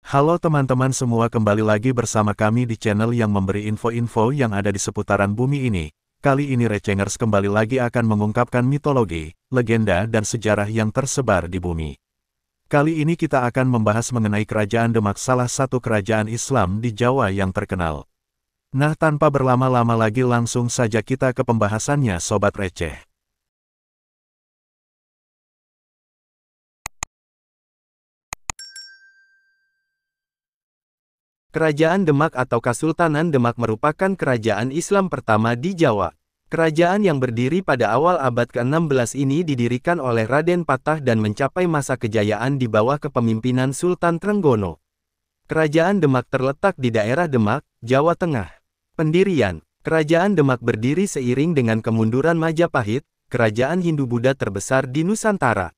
Halo teman-teman semua, kembali lagi bersama kami di channel yang memberi info-info yang ada di seputaran bumi ini. Kali ini Recengers kembali lagi akan mengungkapkan mitologi, legenda dan sejarah yang tersebar di bumi. Kali ini kita akan membahas mengenai Kerajaan Demak, salah satu kerajaan Islam di Jawa yang terkenal. Nah, tanpa berlama-lama lagi langsung saja kita ke pembahasannya Sobat Receh. Kerajaan Demak atau Kesultanan Demak merupakan kerajaan Islam pertama di Jawa. Kerajaan yang berdiri pada awal abad ke-16 ini didirikan oleh Raden Patah dan mencapai masa kejayaan di bawah kepemimpinan Sultan Trenggono. Kerajaan Demak terletak di daerah Demak, Jawa Tengah. Pendirian: Kerajaan Demak berdiri seiring dengan kemunduran Majapahit, kerajaan Hindu-Buddha terbesar di Nusantara.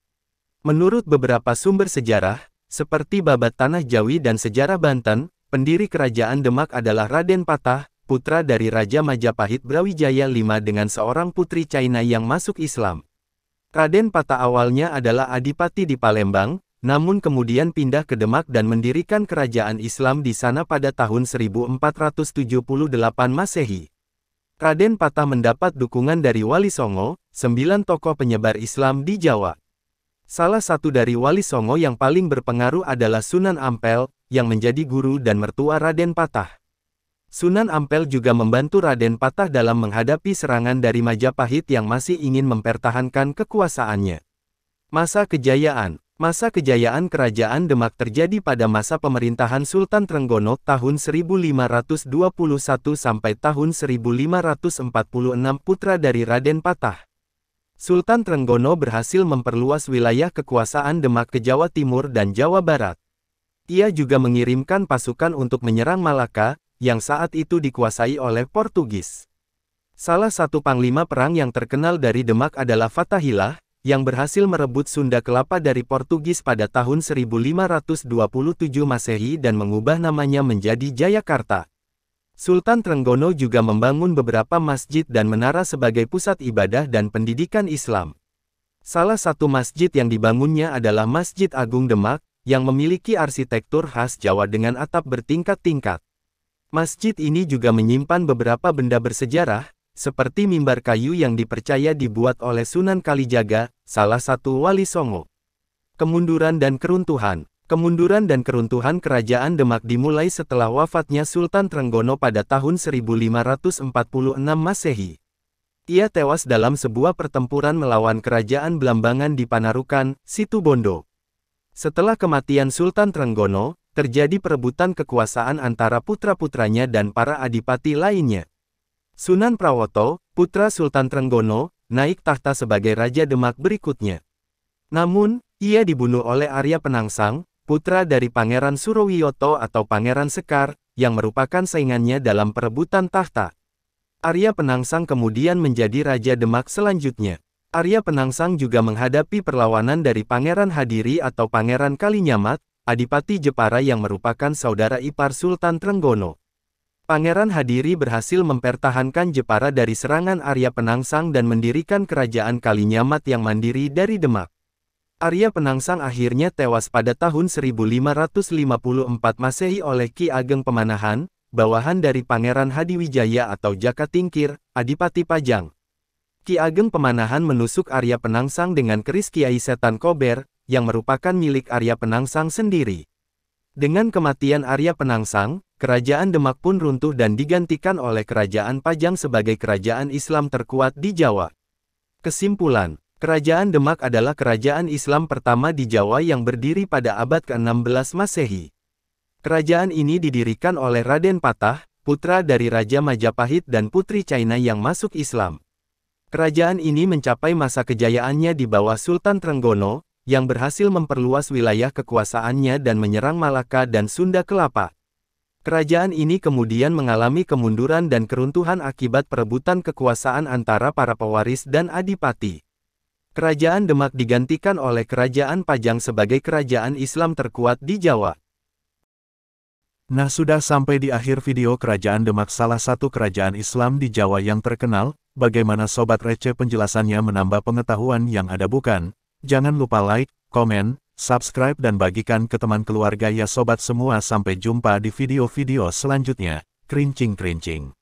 Menurut beberapa sumber sejarah, seperti Babat Tanah Jawi dan Sejarah Banten, pendiri Kerajaan Demak adalah Raden Patah, putra dari Raja Majapahit Brawijaya V dengan seorang putri China yang masuk Islam. Raden Patah awalnya adalah adipati di Palembang, namun kemudian pindah ke Demak dan mendirikan kerajaan Islam di sana pada tahun 1478 Masehi. Raden Patah mendapat dukungan dari Wali Songo, 9 tokoh penyebar Islam di Jawa. Salah satu dari Wali Songo yang paling berpengaruh adalah Sunan Ampel, yang menjadi guru dan mertua Raden Patah. Sunan Ampel juga membantu Raden Patah dalam menghadapi serangan dari Majapahit yang masih ingin mempertahankan kekuasaannya. Masa kejayaan Kerajaan Demak terjadi pada masa pemerintahan Sultan Trenggono tahun 1521 sampai tahun 1546, putra dari Raden Patah. Sultan Trenggono berhasil memperluas wilayah kekuasaan Demak ke Jawa Timur dan Jawa Barat. Ia juga mengirimkan pasukan untuk menyerang Malaka, yang saat itu dikuasai oleh Portugis. Salah satu panglima perang yang terkenal dari Demak adalah Fathahillah, yang berhasil merebut Sunda Kelapa dari Portugis pada tahun 1527 Masehi dan mengubah namanya menjadi Jayakarta. Sultan Trenggono juga membangun beberapa masjid dan menara sebagai pusat ibadah dan pendidikan Islam. Salah satu masjid yang dibangunnya adalah Masjid Agung Demak, yang memiliki arsitektur khas Jawa dengan atap bertingkat-tingkat. Masjid ini juga menyimpan beberapa benda bersejarah, seperti mimbar kayu yang dipercaya dibuat oleh Sunan Kalijaga, salah satu Wali Songo. Kemunduran dan keruntuhan Kerajaan Demak dimulai setelah wafatnya Sultan Trenggono pada tahun 1546 Masehi. Ia tewas dalam sebuah pertempuran melawan Kerajaan Blambangan di Panarukan, Situbondo. Setelah kematian Sultan Trenggono, terjadi perebutan kekuasaan antara putra-putranya dan para adipati lainnya. Sunan Prawoto, putra Sultan Trenggono, naik tahta sebagai Raja Demak berikutnya. Namun, ia dibunuh oleh Arya Penangsang, putra dari Pangeran Surowiyoto atau Pangeran Sekar, yang merupakan saingannya dalam perebutan tahta. Arya Penangsang kemudian menjadi Raja Demak selanjutnya. Arya Penangsang juga menghadapi perlawanan dari Pangeran Hadiri atau Pangeran Kalinyamat, adipati Jepara yang merupakan saudara ipar Sultan Trenggono. Pangeran Hadiri berhasil mempertahankan Jepara dari serangan Arya Penangsang dan mendirikan kerajaan Kalinyamat yang mandiri dari Demak. Arya Penangsang akhirnya tewas pada tahun 1554 Masehi oleh Ki Ageng Pemanahan, bawahan dari Pangeran Hadiwijaya atau Jaka Tingkir, Adipati Pajang. Ki Ageng Pemanahan menusuk Arya Penangsang dengan keris Kiai Setan Kober, yang merupakan milik Arya Penangsang sendiri. Dengan kematian Arya Penangsang, Kerajaan Demak pun runtuh dan digantikan oleh Kerajaan Pajang sebagai kerajaan Islam terkuat di Jawa. Kesimpulan, Kerajaan Demak adalah kerajaan Islam pertama di Jawa yang berdiri pada abad ke-16 Masehi. Kerajaan ini didirikan oleh Raden Patah, putra dari Raja Majapahit dan putri China yang masuk Islam. Kerajaan ini mencapai masa kejayaannya di bawah Sultan Trenggono, yang berhasil memperluas wilayah kekuasaannya dan menyerang Malaka dan Sunda Kelapa. Kerajaan ini kemudian mengalami kemunduran dan keruntuhan akibat perebutan kekuasaan antara para pewaris dan adipati. Kerajaan Demak digantikan oleh Kerajaan Pajang sebagai kerajaan Islam terkuat di Jawa. Nah, sudah sampai di akhir video Kerajaan Demak, salah satu kerajaan Islam di Jawa yang terkenal. Bagaimana Sobat Receh penjelasannya menambah pengetahuan yang ada bukan? Jangan lupa like, komen, subscribe dan bagikan ke teman keluarga ya sobat semua. Sampai jumpa di video-video selanjutnya. Kerincing-kerincing.